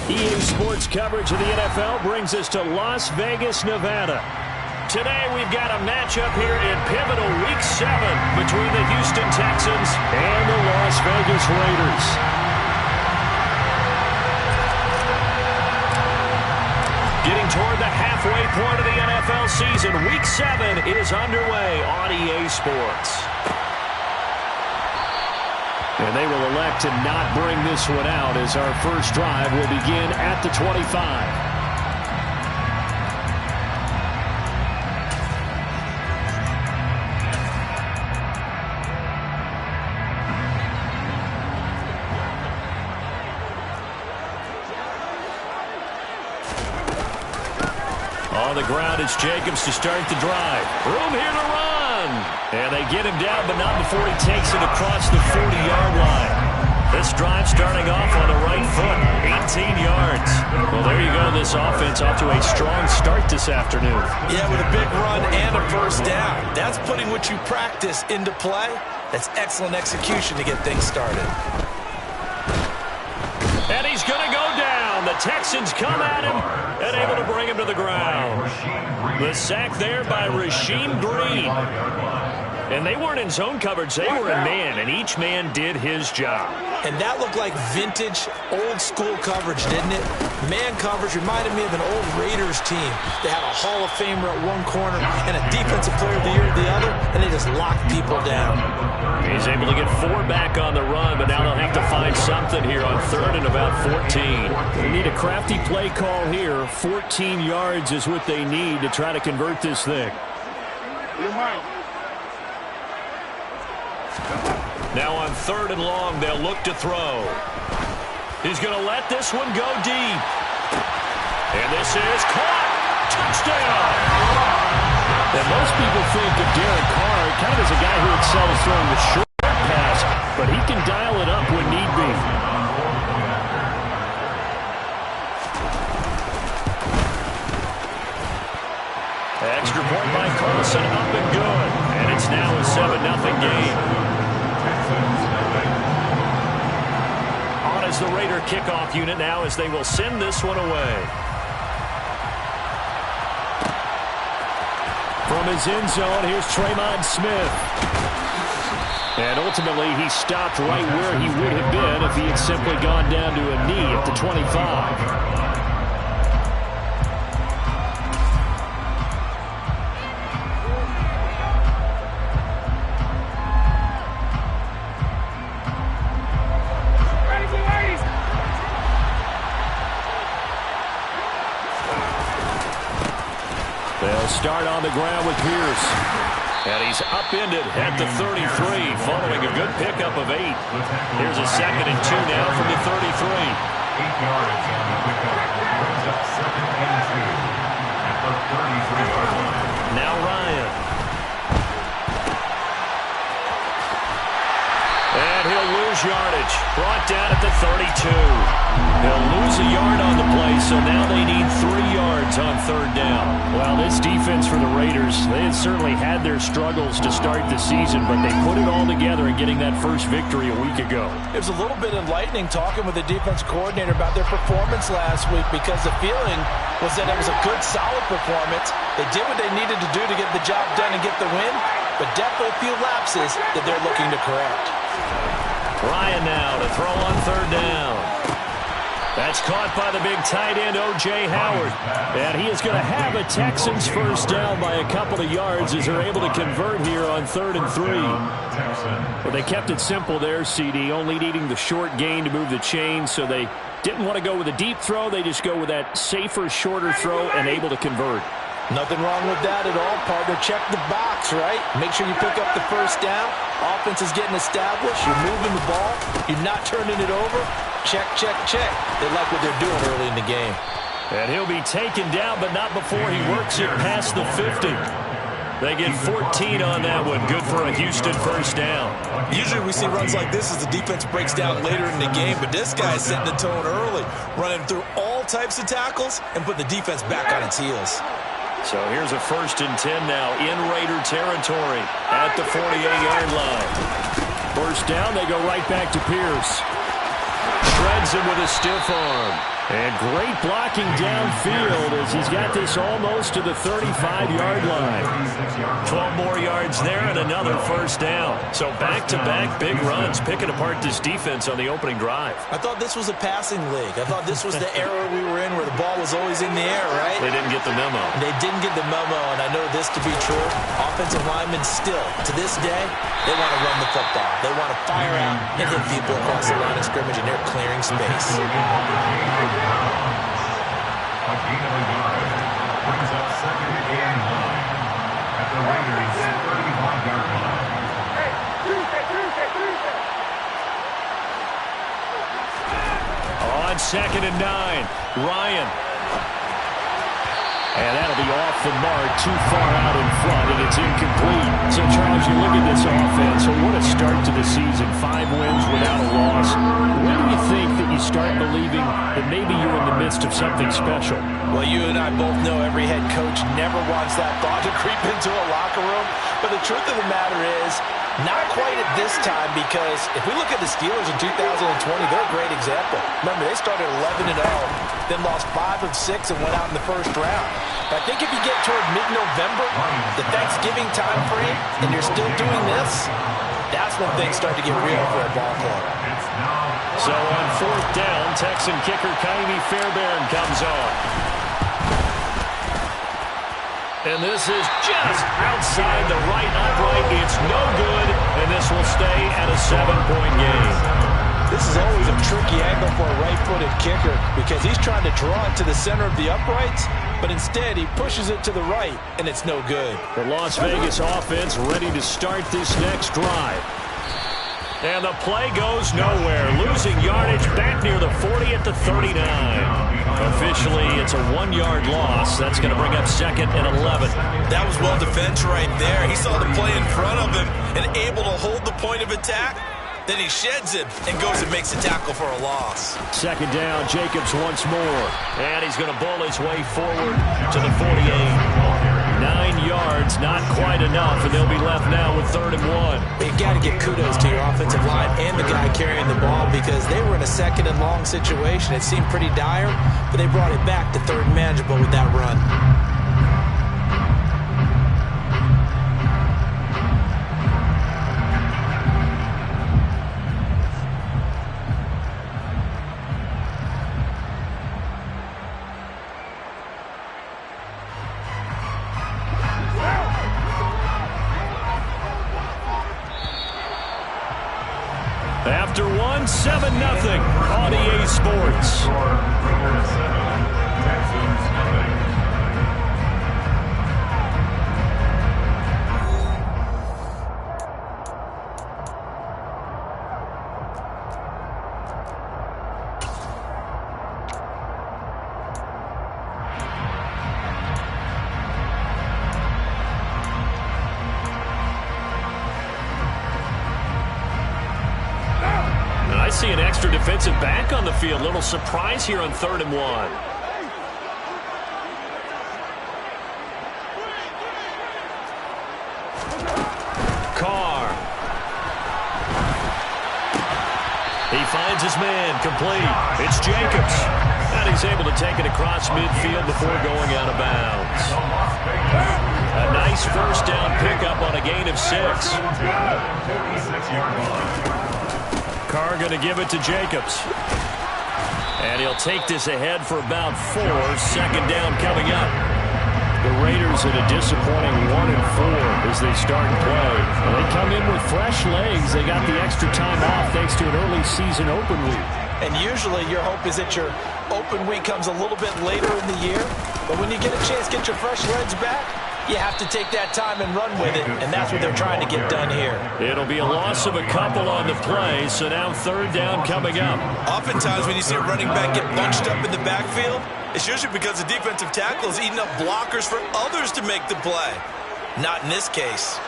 EA Sports coverage of the NFL brings us to Las Vegas, Nevada. Today we've got a matchup here in pivotal Week 7 between the Houston Texans and the Las Vegas Raiders. Getting toward the halfway point of the NFL season, Week 7 is underway on EA Sports. And they will elect to not bring this one out as our first drive will begin at the 25. On the ground, it's Jacobs to start the drive. Room here to run. And they get him down, but not before he takes it across the 40-yard line. This drive starting off on the right foot, 18 yards. Well, there you go. This offense off to a strong start this afternoon. Yeah, with a big run and a first down. That's putting what you practice into play. That's excellent execution to get things started. And he's going to go down. The Texans come at him and able to bring him to the ground. The sack there by Rasheem Green. And they weren't in zone coverage. They were in man, and each man did his job. And that looked like vintage, old-school coverage, didn't it? Man coverage reminded me of an old Raiders team. They had a Hall of Famer at one corner and a Defensive Player of the Year at the other, and they just locked people down. He's able to get 4 back on the run, but now they'll have to find something here on 3rd and about 14. They need a crafty play call here. 14 yards is what they need to try to convert this thing. Now on 3rd and long, they'll look to throw. He's going to let this one go deep. And this is caught. Touchdown. And most people think of Derek Carr kind of as a guy who excels throwing the short pass, but he can dial it up when need be. Extra point by Carlson, up and good. And it's now a 7-0 game. On as the Raider kickoff unit now as they will send this one away. From his end zone, here's Tremon Smith. And ultimately, he stopped right where he would have been if he had simply gone down to a knee at the 25. They'll start on the ground with Pierce. And he's upended at the 33, following a good pickup of 8. Here's a 2nd and 2 now from the 33. 8 yards on the pickup. Brings up 2nd and 2 at the 33-yard line. Now Ryan. And he'll lose yardage. Brought down at the 32. They'll lose a yard on the play, so now they need 3 yards on 3rd down. Well, this defense for the Raiders, they had certainly had their struggles to start the season, but they put it all together in getting that first victory a week ago. It was a little bit enlightening talking with the defense coordinator about their performance last week because the feeling was that it was a good, solid performance. They did what they needed to do to get the job done and get the win, but definitely a few lapses that they're looking to correct. Ryan now to throw on 3rd down. That's caught by the big tight end, O.J. Howard. And he is going to have a Texans first down by a couple of yards as they're able to convert here on 3rd and 3. Well, they kept it simple there, CD, only needing the short gain to move the chain, so they didn't want to go with a deep throw. They just go with that safer, shorter throw and able to convert. Nothing wrong with that at all, partner. Check the box, right? Make sure you pick up the first down. Offense is getting established. You're moving the ball. You're not turning it over. Check, check, check. They like what they're doing early in the game. And he'll be taken down, but not before he works it past the 50. They get 14 on that one. Good for a Houston first down. Usually we see runs like this as the defense breaks down later in the game, but this guy is setting the tone early, running through all types of tackles and putting the defense back on its heels. So here's a 1st and 10 now in Raider territory at the 48-yard line. First down, they go right back to Pierce. shreds him with a stiff arm. And great blocking downfield as he's got this almost to the 35-yard line. 12 more yards there and another first down. So back-to-back big runs, picking apart this defense on the opening drive. I thought this was a passing league. I thought this was the era we were in where the ball was always in the air, right? They didn't get the memo. They didn't get the memo, and I know this to be true. Offensive linemen still, to this day, they want to run the football. They want to fire out and hit people across the line of scrimmage, and they're clearing space. A gain of a yard brings up 2nd and 9 at the Raiders' 31-yard line. On 2nd and 9, Ryan. And that'll be off the mark, too far out in front, and it's incomplete. So, Charles, you look at this offense, so what a start to the season. 5 wins without a loss. When do you think that you start believing that maybe you're in the midst of something special? Well, you and I both know every head coach never wants that thought to creep into a locker room. But the truth of the matter is, not quite at this time, because if we look at the Steelers in 2020, they're a great example. Remember, they started 11-0, then lost 5 of 6 and went out in the first round. But I think if you get toward mid-November, the Thanksgiving time frame, and you're still doing this, that's when things start to get real for a ball club. So on 4th down, Texan kicker Kaimi Fairbairn comes on. And this is just outside the right upright. It's no good, and this will stay at a 7-point game. This is always a tricky angle for a right-footed kicker because he's trying to draw it to the center of the uprights, but instead he pushes it to the right, and it's no good. The Las Vegas offense ready to start this next drive. And the play goes nowhere. Losing yardage back near the 40 at the 39. Officially, it's a 1-yard loss. That's going to bring up 2nd and 11. That was well defense right there. He saw the play in front of him and able to hold the point of attack. Then he sheds it and goes and makes a tackle for a loss. 2nd down, Jacobs once more. And he's going to bull his way forward to the 48. 9 yards, not quite enough, and they'll be left now with 3rd and 1. You got to give kudos to your offensive line and the guy carrying the ball because they were in a 2nd and long situation. It seemed pretty dire, but they brought it back to 3rd and manageable with that run. After 7-0 on EA Sports. I see an extra defensive back on the field. Little surprise here on 3rd and 1. Carr. He finds his man, complete. It's Jacobs. And he's able to take it across midfield before going out of bounds. A nice first down pickup on a gain of 6. Carr going to give it to Jacobs. And he'll take this ahead for about 4. 2nd down coming up. The Raiders at a disappointing 1-4 as they start play. Well, they come in with fresh legs. They got the extra time off thanks to an early season open week. And usually your hope is that your open week comes a little bit later in the year. But when you get a chance to get your fresh legs back, you have to take that time and run with it, and that's what they're trying to get done here. It'll be a loss of a couple on the play, so now 3rd down coming up. Oftentimes when you see a running back get bunched up in the backfield, it's usually because the defensive tackle is eating up blockers for others to make the play. Not in this case.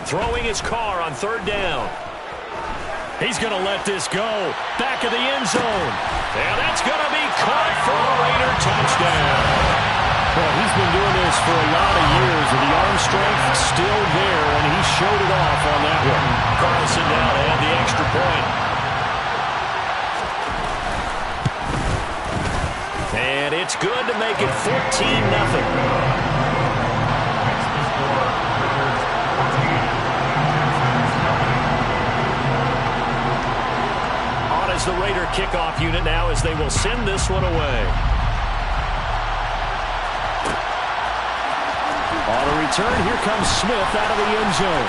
Throwing his Carr on 3rd down. He's going to let this go. Back of the end zone. And that's going to be caught for a Raider touchdown. Well, he's been doing this for a lot of years, and the arm strength still there, and he showed it off on that one. Carlson now to add the extra good to make it 14-0. On as the Raider kickoff unit now as they will send this one away. On a return, here comes Smith out of the end zone.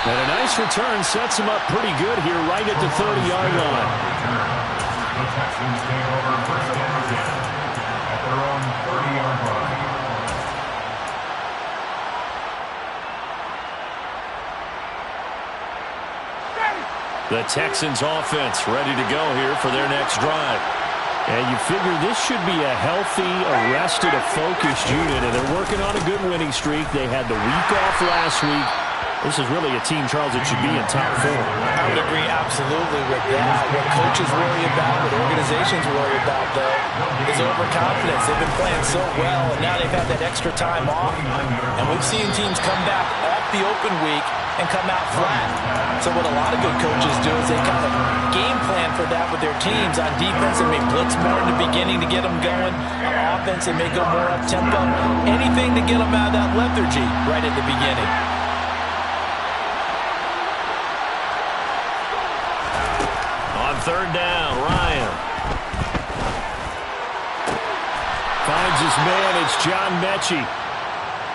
And a nice return sets him up pretty good here right at the 30-yard line. The Texans take over first and 10 at their own 30-yard line. The Texans offense ready to go here for their next drive. And you figure this should be a healthy, arrested, a focused unit, and they're working on a good winning streak. They had the week off last week. This is really a team, Charles, that should be in top 4. I would agree absolutely with that. What coaches worry about, what organizations worry about, though, is overconfidence. They've been playing so well, and now they've had that extra time off. And we've seen teams come back off the open week and come out flat. So what a lot of good coaches do is they kind of game plan for that with their teams. On defense, they may blitz more in the beginning to get them going. On offense, they may go more up-tempo. Anything to get them out of that lethargy right at the beginning. On third down, Ryan finds his man. It's John Mechie.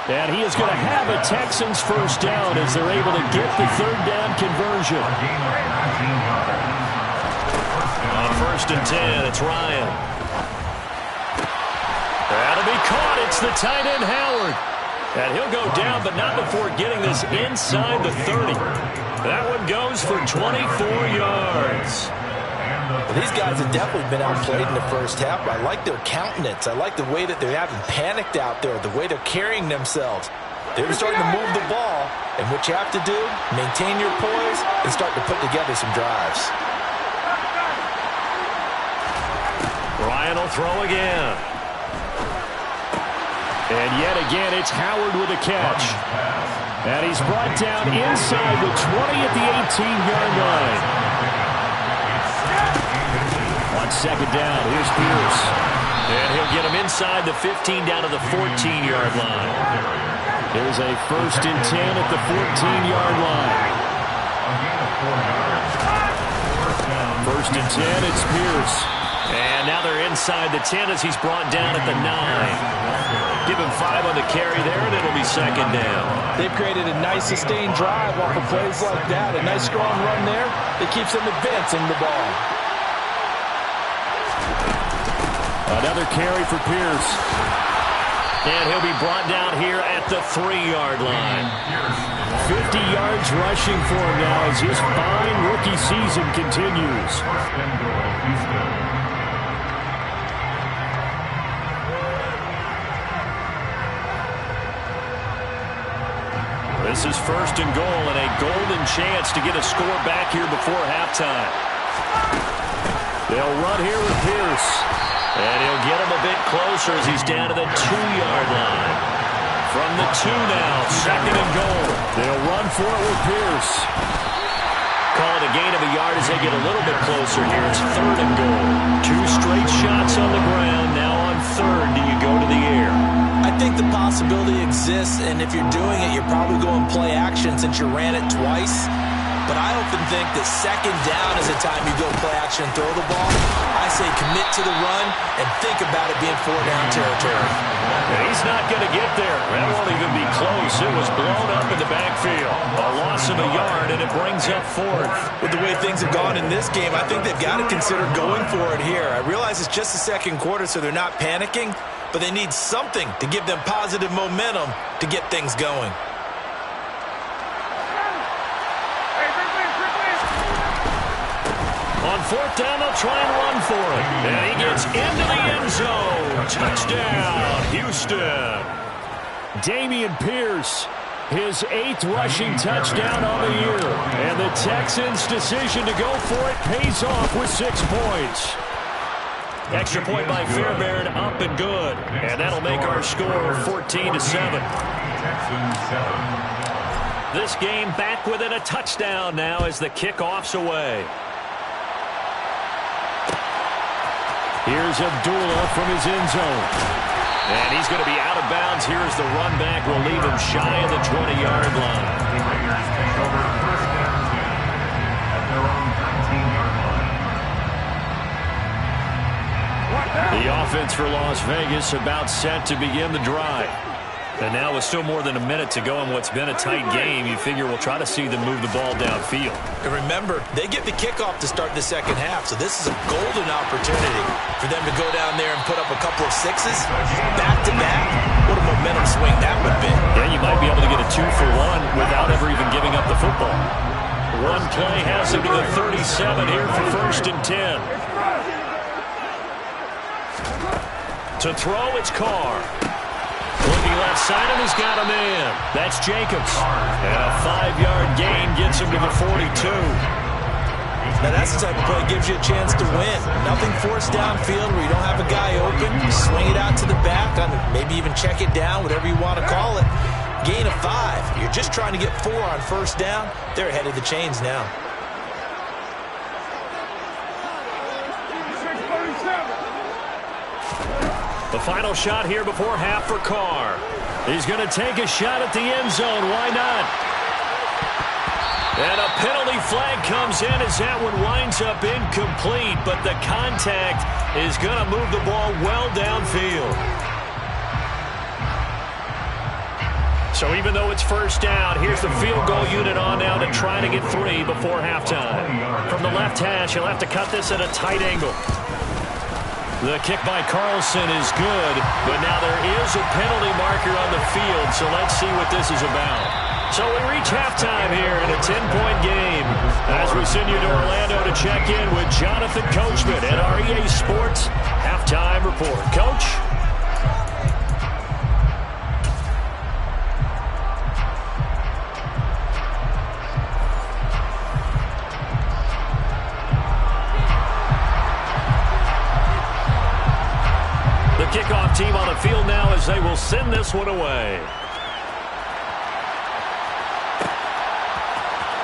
And he is going to have a Texans first down as they're able to get the third down conversion. On first and 10, it's Ryan. That'll be caught. It's the tight end, Howard. And he'll go down, but not before getting this inside the 30. That one goes for 24 yards. Well, these guys have definitely been outplayed in the first half. I like their countenance. I like the way that they haven't panicked out there, the way they're carrying themselves. They're starting to move the ball, and what you have to do, maintain your poise and start to put together some drives. Ryan will throw again. And yet again, it's Howard with a catch. And he's brought down inside the 20 at the 18-yard line. On second down, here's Pierce. And he'll get him inside the 15 down to the 14-yard line. Here's a first and 10 at the 14-yard line. First and 10, it's Pierce. And now they're inside the 10 as he's brought down at the 9. Give him 5 on the carry there, and it'll be second down. They've created a nice sustained drive off of plays like that. A nice strong run there that keeps them advancing the ball. Another carry for Pierce. And he'll be brought down here at the 3-yard line. 50 yards rushing for him now as his fine rookie season continues. This is first and goal and a golden chance to get a score back here before halftime. They'll run here with Pierce. And he'll get him a bit closer as he's down to the 2-yard line. From the 2 now, second and goal. They'll run for it with Pierce. Call it a gain of a yard as they get a little bit closer here. It's third and goal. 2 straight shots on the ground. Now on third, do you go to the air? I think the possibility exists, and if you're doing it, you're probably going play action since you ran it twice. But I often think that second down is the time you go play action and throw the ball. I say commit to the run and think about it being 4-down territory. And he's not going to get there. That won't even be close. It was blown up in the backfield. A loss of a yard, and it brings up fourth. With the way things have gone in this game, I think they've got to consider going for it here. I realize it's just the second quarter, so they're not panicking, but they need something to give them positive momentum to get things going. On fourth down, they'll try and run for it. And he gets into the end zone. Touchdown, Houston. Dameon Pierce, his 8th rushing touchdown on the year. And the Texans' decision to go for it pays off with 6 points. Extra point by Fairbairn, up and good. And that'll make our score 14-7. This game back within a touchdown now as the kickoff's away. Here's Abdullah from his end zone. And he's going to be out of bounds. Here's the run back. Will leave him shy of the 20-yard line. The Raiders take over first down 10 at their own 19-yard line. The offense for Las Vegas about set to begin the drive. And now with still more than a minute to go in what's been a tight game, you figure we'll try to see them move the ball downfield. And remember, they get the kickoff to start the second half, so this is a golden opportunity for them to go down there and put up a couple of sixes back-to-back. What a momentum swing that would be. Yeah, you might be able to get a 2-for-1 without ever even giving up the football. One play has him to the 37 here for first and 10. To throw, it's Carr. Looking left side, and he's got a man. That's Jacobs. And a 5-yard gain gets him to the 42. Now that's the type of play that gives you a chance to win. Nothing forced downfield where you don't have a guy open. You swing it out to the back, maybe even check it down, whatever you want to call it. Gain of 5. You're just trying to get 4 on first down. They're ahead of the chains now. The final shot here before half for Carr. He's going to take a shot at the end zone. Why not? And a penalty flag comes in as that one winds up incomplete, but the contact is going to move the ball well downfield. So even though it's first down, here's the field goal unit on now to try to get 3 before halftime. From the left hash, he'll have to cut this at a tight angle. The kick by Carlson is good, but now there is a penalty marker on the field, so let's see what this is about. So we reach halftime here in a 10-point game as we send you to Orlando to check in with Jonathan Coachman at our EA Sports Halftime Report. Coach? Kickoff team on the field now as they will send this one away.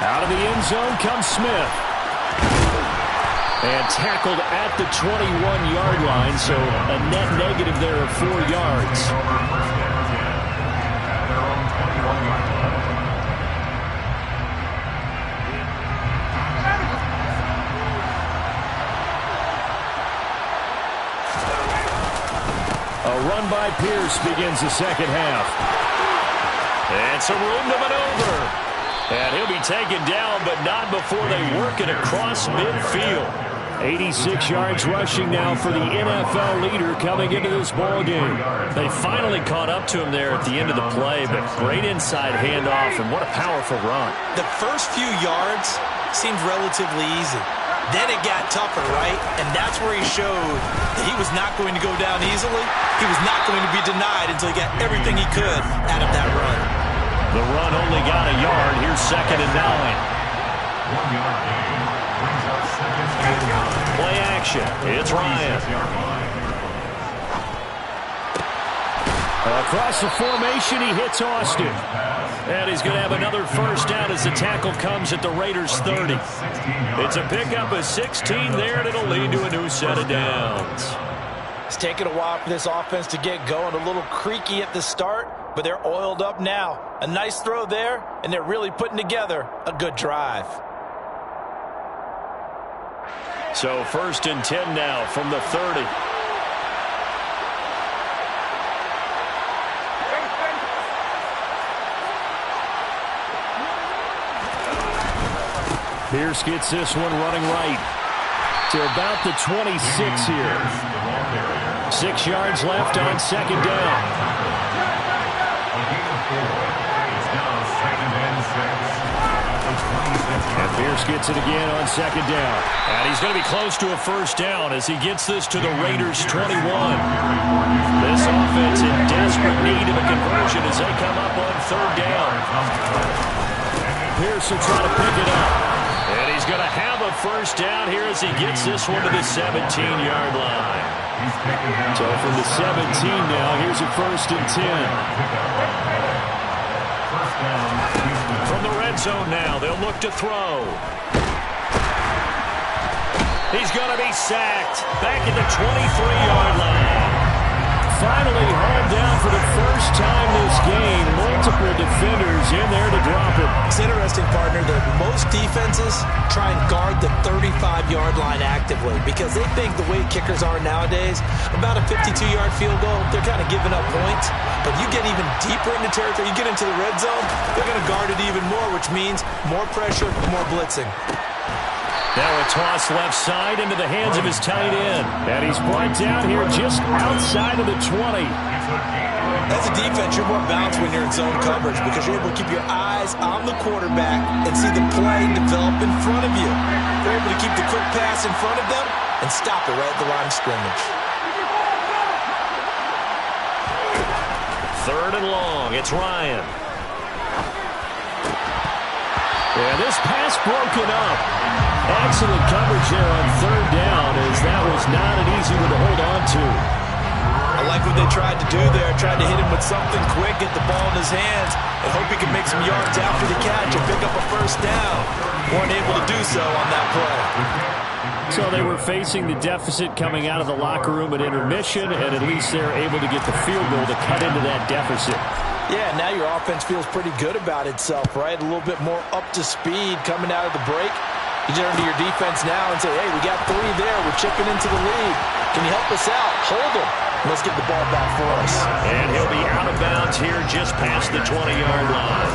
Out of the end zone comes Smith. And tackled at the 21-yard line, so a net negative there of 4 yards. A run by Pierce begins the second half. And some room to maneuver. And he'll be taken down, but not before they work it across midfield. 86 yards rushing now for the NFL leader coming into this ball game. They finally caught up to him there at the end of the play, but great inside handoff, and what a powerful run. The first few yards seemed relatively easy. Then it got tougher, right? And that's where he showed that he was not going to go down easily. He was not going to be denied until he got everything he could out of that run. The run only got a yard. Here's 2nd and 9. 1 yard gain brings up 2nd and 9. Play action. It's Ryan. Across the formation, he hits Austin. And he's going to have another first down as the tackle comes at the Raiders' 30. It's a pickup of 16 there, and it'll lead to a new set of downs. It's taken a while for this offense to get going. A little creaky at the start, but they're oiled up now. A nice throw there, and they're really putting together a good drive. So 1st and 10 now from the 30. Pierce gets this one running right to about the 26 here. 6 yards left on 2nd down. And Pierce gets it again on 2nd down. And he's going to be close to a first down as he gets this to the Raiders' 21. This offense in desperate need of a conversion as they come up on 3rd down. Pierce will try to pick it up. And he's going to have a first down here as he gets this one to the 17-yard line. So from the 17 now, here's a 1st and 10. From the red zone now, they'll look to throw. He's going to be sacked. Back at the 23-yard line. Finally hauled down for the first time this game. Multiple defenders in there to drop it. It's interesting, partner, that most defenses try and guard the 35-yard line actively because they think the way kickers are nowadays, about a 52-yard field goal, they're kind of giving up points. But you get even deeper into territory, you get into the red zone, they're going to guard it even more, which means more pressure, more blitzing. Now a toss left side into the hands of his tight end. And he's brought down here just outside of the 20. As a defense, you're more balanced when you're in zone coverage because you're able to keep your eyes on the quarterback and see the play develop in front of you. You're able to keep the quick pass in front of them and stop it right at the line of scrimmage. Third and long. It's Ryan. And this pass broken up. Excellent coverage there on third down, as that was not an easy one to hold on to. I like what they tried to do there. Tried to hit him with something quick, get the ball in his hands, and hope he can make some yards after the catch and pick up a first down. Weren't able to do so on that play. So they were facing the deficit coming out of the locker room at intermission, and at least they're able to get the field goal to cut into that deficit. Yeah, now your offense feels pretty good about itself, right? A little bit more up to speed coming out of the break. You turn to your defense now and say, hey, we got 3 there. We're chipping into the lead. Can you help us out? Hold them. Let's get the ball back for us. And he'll be out of bounds here just past the 20-yard line.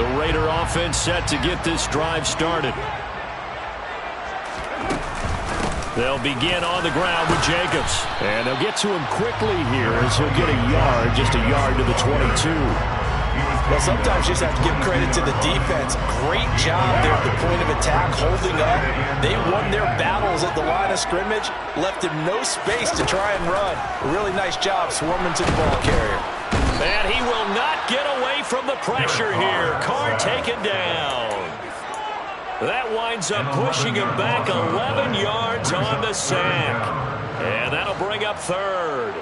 The Raider offense set to get this drive started. They'll begin on the ground with Jacobs. And they'll get to him quickly here as he'll get a yard, just a yard to the 22. Well, sometimes you just have to give credit to the defense. Great job there at the point of attack, holding up. They won their battles at the line of scrimmage, left him no space to try and run. A really nice job swarming to the ball carrier. And he will not get away from the pressure here. Carr taken down. That winds up pushing him back 11 yards on the sack. And that'll bring up third.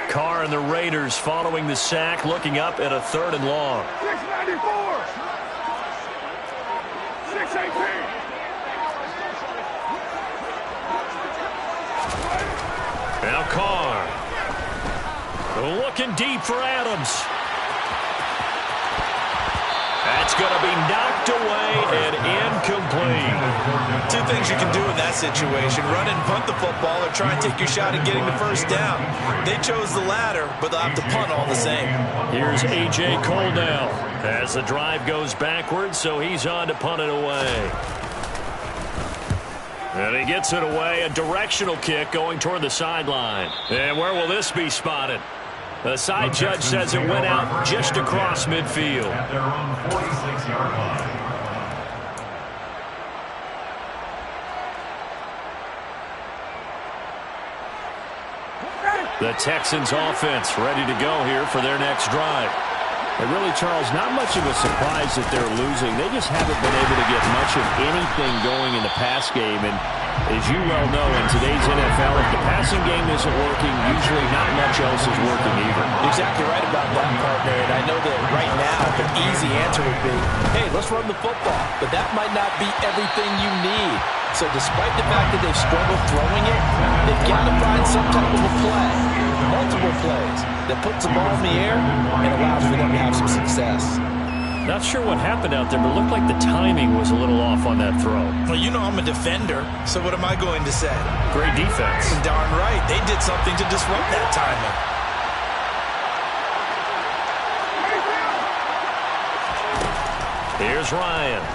Carr and the Raiders following the sack, looking up at a 3rd and long. 694. 618. Now Carr. Looking deep for Adams. That's going to be knocked away and incomplete. 2 things you can do in that situation. Run and punt the football or try and take your shot at getting the first down. They chose the latter, but they'll have to punt all the same. Here's A.J. Cole now as the drive goes backwards, so he's on to punt it away. And he gets it away, a directional kick going toward the sideline. And where will this be spotted? The side judge says it went out just across midfield. At their own 46-yard line. The Texans offense ready to go here for their next drive. And really, Charles, not much of a surprise that they're losing. They just haven't been able to get much of anything going in the pass game. And as you well know, in today's NFL, if the passing game isn't working, usually not much else is working either. Exactly right about that, partner. And I know that right now the easy answer would be, hey, let's run the football. But that might not be everything you need. So despite the fact that they've struggled throwing it, they've got to find some type of a play, multiple plays, that puts the ball in the air and allows for them to have some success. Not sure what happened out there, but it looked like the timing was a little off on that throw. Well, you know I'm a defender, so what am I going to say? Great defense. Darn right. They did something to disrupt that timing. Here's Ryan.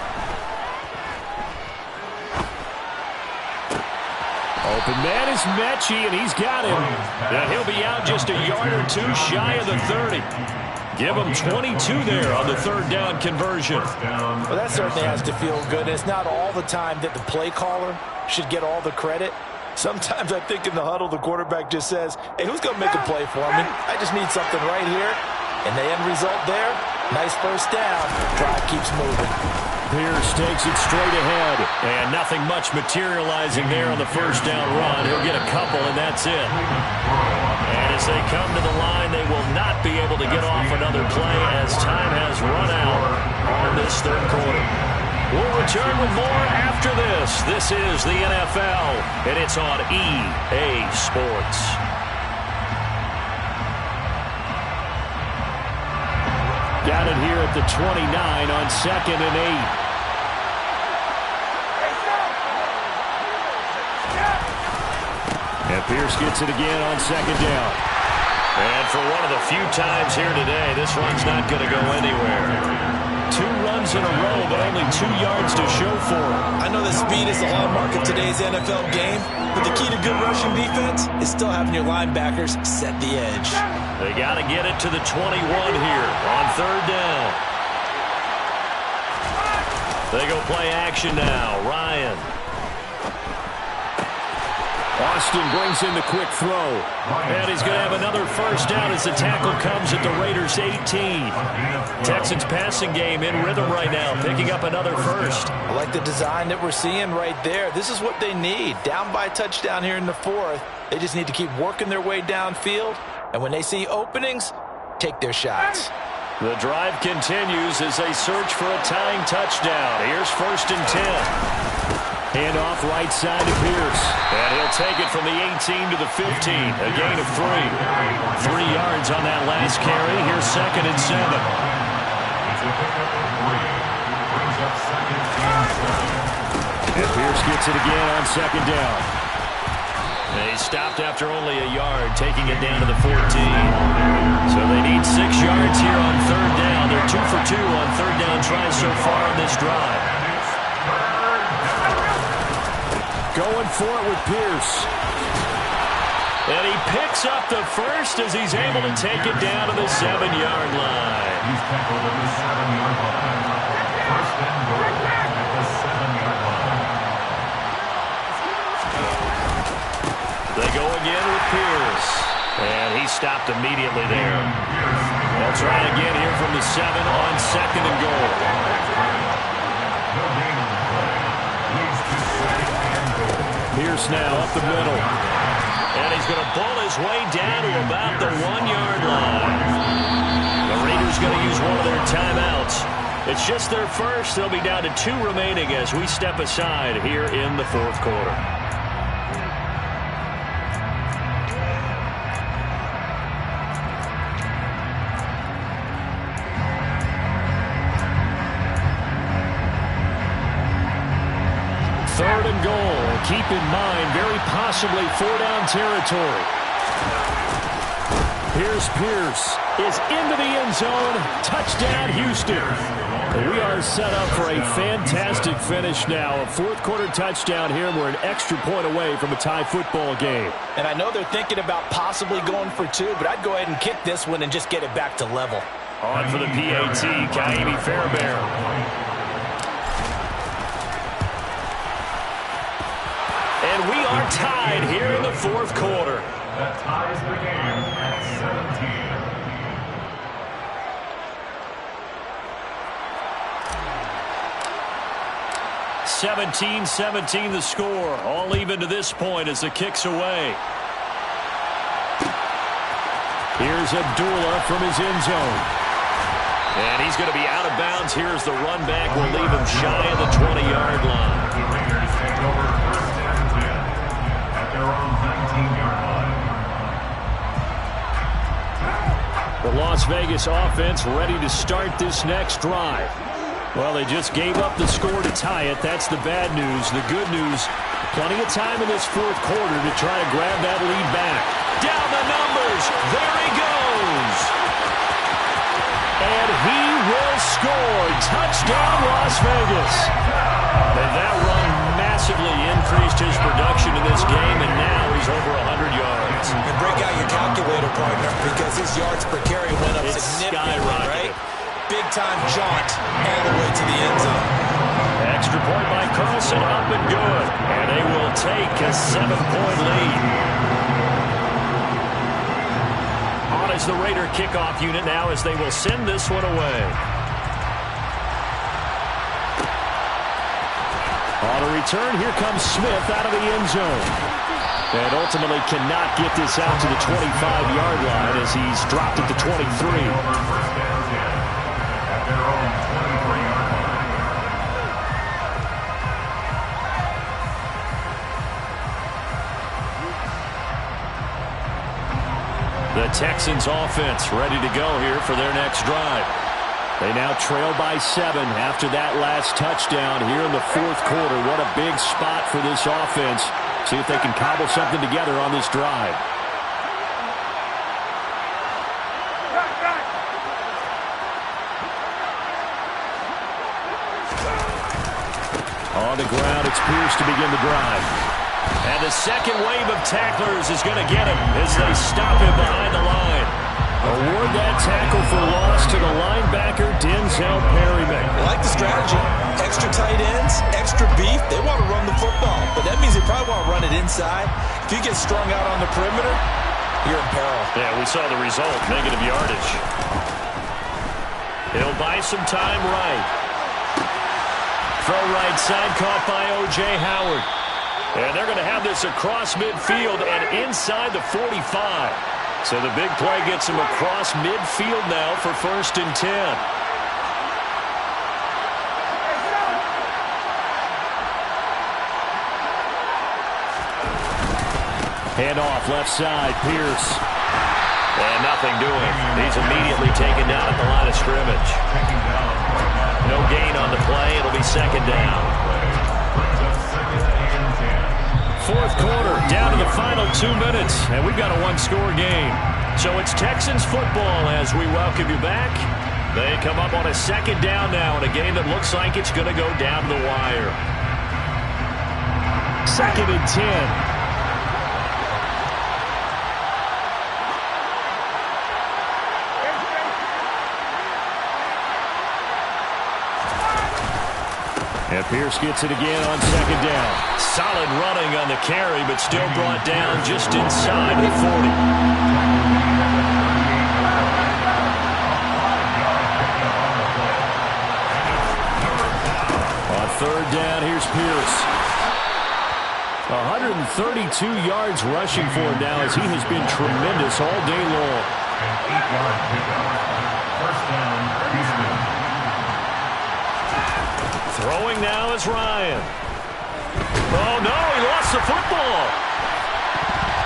Open man is Mechie, and he's got him. And he'll be out just a yard or 2 shy of the 30. Give him 22 there on the 3rd down conversion. Well, that certainly has to feel good. It's not all the time that the play caller should get all the credit. Sometimes I think in the huddle, the quarterback just says, hey, who's going to make a play for me? I just need something right here. And the end result there, nice first down. Drive keeps moving. Pierce takes it straight ahead. And nothing much materializing there on the first down run. He'll get a couple, and that's it. And as they come to the line, they will not be able to get off another play as time has run out on this 3rd quarter. We'll return with more after this. This is the NFL, and it's on EA Sports. Got it here at the 29 on 2nd and 8. And Pierce gets it again on 2nd down. And for one of the few times here today, this run's not going to go anywhere. 2 runs in a row, but only 2 yards to show for it. I know that speed is the hallmark of today's NFL game, but the key to good rushing defense is still having your linebackers set the edge. They got to get it to the 21 here on 3rd down. They go play action now. Ryan. Austin brings in the quick throw. And he's going to have another first down as the tackle comes at the Raiders' 18. Texans passing game in rhythm right now, picking up another first. I like the design that we're seeing right there. This is what they need. Down by a touchdown here in the 4th. They just need to keep working their way downfield. And when they see openings, take their shots. The drive continues as they search for a tying touchdown. Here's 1st and 10. Hand off right side to Pierce. And he'll take it from the 18 to the 15. A gain of 3. 3 yards on that last carry. Here's 2nd and 7. And Pierce gets it again on 2nd down. They stopped after only a yard, taking it down to the 14. So they need 6 yards here on 3rd down. They're 2 for 2 on 3rd down tries so far in this drive. Going for it with Pierce. And he picks up the first as he's able to take it down to the 7-yard line. He's tackled at the 7-yard line. 1st and goal at the 7-yard line. They go again with Pierce. And he stopped immediately there. They'll try it again here from the 7 on 2nd and goal. Pierce now up the middle. And he's going to pull his way down to about the 1-yard line. The Raiders going to use one of their timeouts. It's just their first. They'll be down to 2 remaining as we step aside here in the 4th quarter. Third and goal. Keep in mind, very possibly 4-down territory. Here's Pierce. Is into the end zone. Touchdown, Houston. We are set up for a fantastic finish now. A 4th quarter touchdown here, and we're an extra point away from a tie football game. And I know they're thinking about possibly going for 2, but I'd go ahead and kick this one and just get it back to level. On for the PAT, Kaimi Fairbairn. And we are tied here in the 4th quarter. That ties the game at 17. 17-17 the score. All even to this point as the kick's away. Here's Abdullah from his end zone. And he's going to be out of bounds. Here's the run back. We'll leave him shy of the 20-yard line. The Raiders take over 1st and 10 at their own 19-yard line. The Las Vegas offense ready to start this next drive. Well, they just gave up the score to tie it. That's the bad news. The good news, plenty of time in this 4th quarter to try to grab that lead back. Down the numbers. There he goes. And he will score. Touchdown, Las Vegas. And that run massively increased his production in this game, and now he's over 100 yards. And break out your calculator, partner, because his yards per carry went up significantly, right? Big-time jaunt all the way to the end zone. Extra point by Carlson, up and good. And they will take a 7-point lead. On is the Raider kickoff unit now as they will send this one away. On a return, here comes Smith out of the end zone. And ultimately cannot get this out to the 25-yard line as he's dropped at the 23. Texans offense ready to go here for their next drive. They now trail by 7 after that last touchdown here in the fourth quarter. What a big spot for this offense. See if they can cobble something together on this drive. On the ground, it's Pierce to begin the drive. And the second wave of tacklers is going to get him as they stop him behind the line. Award that tackle for loss to the linebacker, Denzel Perryman. I like the strategy. Extra tight ends, extra beef. They want to run the football, but that means they probably want to run it inside. If you get strung out on the perimeter, you're in peril. Yeah, we saw the result, negative yardage. He'll buy some time right. Throw right side, caught by O.J. Howard. And they're going to have this across midfield and inside the 45. So the big play gets him across midfield now for 1st and 10. Hand off left side, Pierce. And nothing doing. He's immediately taken down at the line of scrimmage. No gain on the play. It'll be 2nd down. Fourth quarter, down to the final 2 minutes, and we've got a one-score game. So it's Texans football as we welcome you back. They come up on a 2nd down now in a game that looks like it's going to go down to the wire. 2nd and 10. And Pierce gets it again on 2nd down. Solid running on the carry, but still brought down just inside the 40. On 3rd down, here's Pierce. 132 yards rushing for him now as he has been tremendous all day long. An 8-yard pickup. 1st down, Houston. Throwing now is Ryan. Oh, no, he lost the football.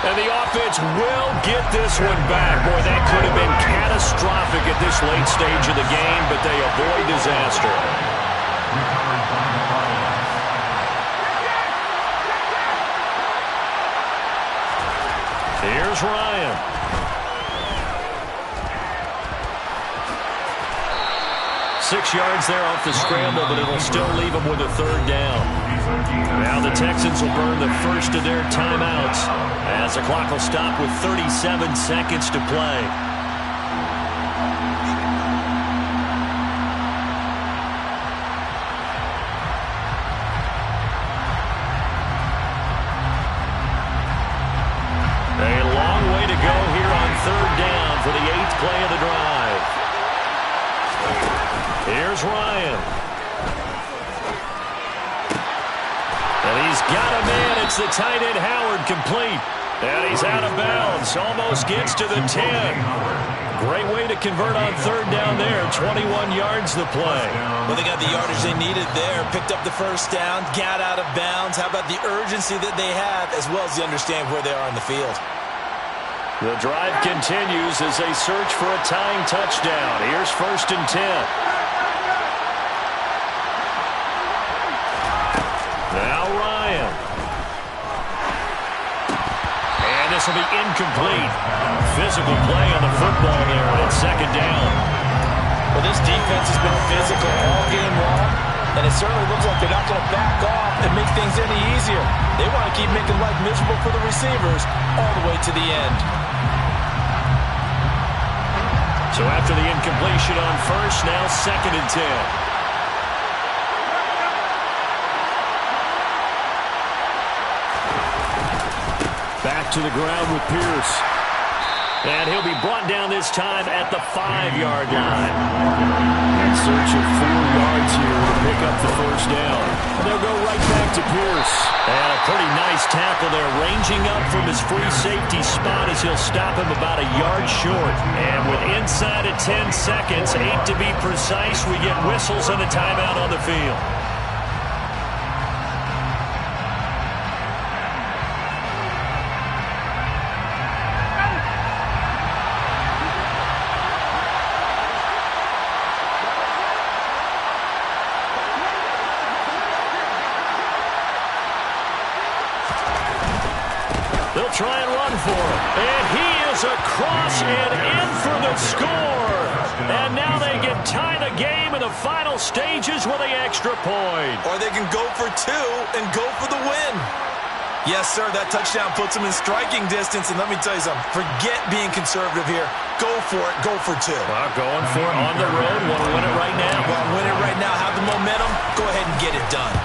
And the offense will get this one back. Boy, that could have been catastrophic at this late stage of the game, but they avoid disaster. Here's Ryan. Six yards there off the scramble, but it'll still leave them with a 3rd down. Now the Texans will burn the first of their timeouts as the clock will stop with 37 seconds to play. A long way to go here on 3rd down for the 8th play of the drive. Here's Ryan. And he's got a man. It's the tight end Howard, complete. And he's out of bounds. Almost gets to the 10. Great way to convert on 3rd down there. 21 yards the play. Well, they got the yardage they needed there. Picked up the 1st down. Got out of bounds. How about the urgency that they have as well as the understanding where they are on the field? The drive continues as they search for a tying touchdown. Here's 1st and 10. Now Ryan. And this will be incomplete. Physical play on the football there, and it's 2nd down. Well, this defense has been physical all game long, and it certainly looks like they're not going to back off and make things any easier. They want to keep making life miserable for the receivers all the way to the end. So after the incompletion on 1st, now 2nd and 10. Back to the ground with Pierce. And he'll be brought down this time at the 5-yard line. In search of 4 yards here to pick up the 1st down. And they'll go right back to Pierce. And a pretty nice tackle there, ranging up from his free safety spot as he'll stop him about a yard short. And with inside of 10 seconds, 8 to be precise, we get whistles and a timeout on the field. pass and in for the score. And now they can tie the game in the final stages with the extra point. Or they can go for two and go for the win. Yes, sir, that touchdown puts them in striking distance. And let me tell you something, forget being conservative here. Go for it, go for two. Well, going for it on the road, want to win it right now. Want to win it right now, have the momentum, go ahead and get it done.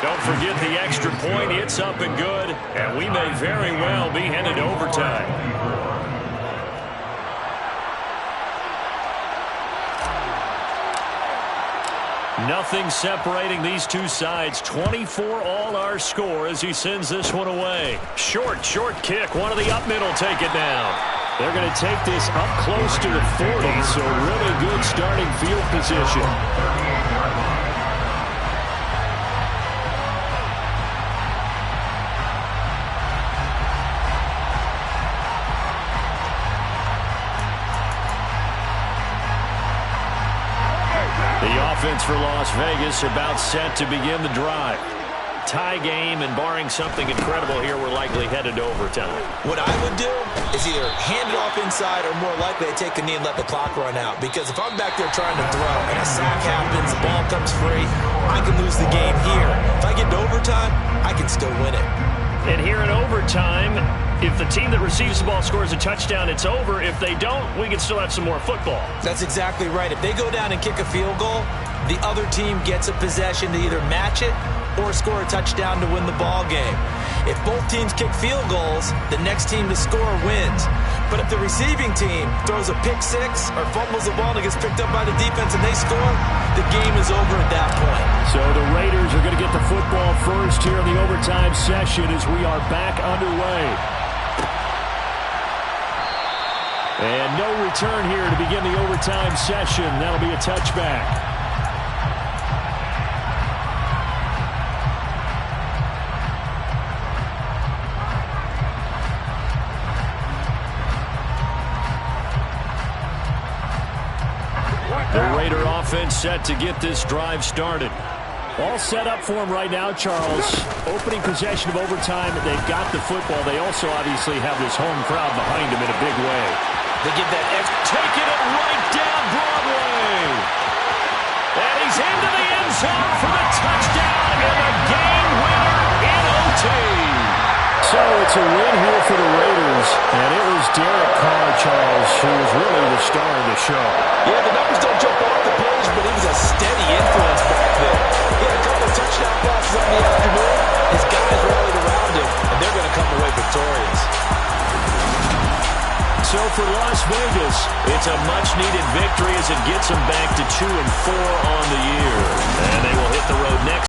Don't forget the extra point, it's up and good. And we may very well be headed to overtime. Nothing separating these two sides. 24 all our score as he sends this one away. Short kick. One of the up middle take it down. They're going to take this up close to the 40, so really good starting field position. The offense for Las Vegas about set to begin the drive. Tie game, and barring something incredible here, we're likely headed to overtime. What I would do is either hand it off inside or more likely to take a knee and let the clock run out. Because if I'm back there trying to throw and a sack happens, the ball comes free, I can lose the game here. If I get to overtime, I can still win it. And here in overtime, if the team that receives the ball scores a touchdown, it's over. If they don't, we can still have some more football. That's exactly right. If they go down and kick a field goal, the other team gets a possession to either match it or score a touchdown to win the ball game. If both teams kick field goals, the next team to score wins. But if the receiving team throws a pick six or fumbles the ball and it gets picked up by the defense and they score, the game is over at that point. So the Raiders are going to get the football first here in the overtime session as we are back underway. And no return here to begin the overtime session. That'll be a touchback. The Raider offense set to get this drive started. All set up for him right now, Charles. Opening possession of overtime. They've got the football. They also obviously have this home crowd behind them in a big way. They give that taking it right down Broadway. And he's into the end zone for the touchdown and the game winner in OT. So it's a win here for the Raiders, and it was Derek Carr, Charles, who was really the star of the show. Yeah, the numbers don't jump off the page, but he was a steady influence back there. He had a couple of touchdown passes on the afternoon. His guys rallied around him, and they're going to come away victorious. So for Las Vegas, it's a much-needed victory as it gets them back to 2-4 on the year. And they will hit the road next.